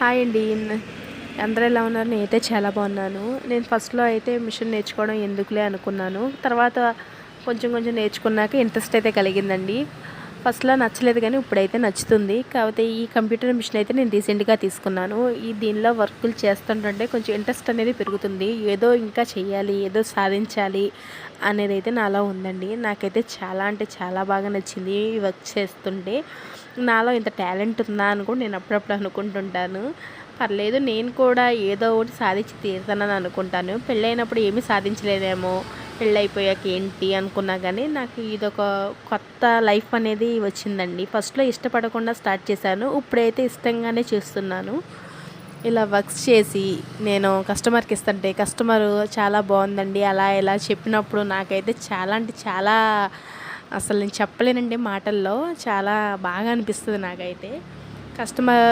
Hi అండి. అందరూ ఎలా ఉన్నారు? నేనైతే చాలా బాగున్నాను. నేను ఫస్ట్‌లో అయితే మిషన్ నేర్చుకోవడం ఎందుకులే అనుకున్నాను. తర్వాత కొంచెం కొంచెం నేర్చుకున్నాక ఇంట్రెస్ట్ అయితే కలిగిందండి. ఫస్ట్‌లో నచ్చలేదు కానీ ఇప్పుడైతే నచ్చుతుంది. కాకపోతే ఈ కంప్యూటర్ మిషన్ అయితే నేను రీసెంట్‌గా తీసుకున్నాను. దీనిలో వర్కులు చేస్తుంటుంటే కొంచెం ఇంట్రెస్ట్ అనేది పెరుగుతుంది. ఏదో ఇంకా చెయ్యాలి, ఏదో సాధించాలి అనేదైతే నాలో ఉందండి. నాకైతే చాలా అంటే చాలా బాగా నచ్చింది ఈ వర్క్ చేస్తుంటే. నాలో ఇంత టాలెంట్ ఉందా అని కూడా నేను అప్పుడప్పుడు అనుకుంటుంటాను. పర్లేదు, నేను కూడా ఏదో ఒకటి సాధించి తీరుతానని అనుకుంటాను. పెళ్ళైనప్పుడు ఏమీ సాధించలేదేమో, పెళ్ళైపోయాక ఏంటి అనుకున్నా కానీ నాకు ఇదొక కొత్త లైఫ్ అనేది వచ్చిందండి. ఫస్ట్‌లో ఇష్టపడకుండా స్టార్ట్ చేశాను. ఇప్పుడైతే ఇష్టంగానే చేస్తున్నాను. ఇలా వర్క్స్ చేసి నేను కస్టమర్‌కి ఇస్తుంటే కస్టమరు చాలా బాగుందండి అలా ఇలా చెప్పినప్పుడు నాకైతే చాలా అంటే చాలా, అసలు నేను చెప్పలేనండి మాటల్లో. చాలా బాగా అనిపిస్తుంది నాకైతే. కస్టమర్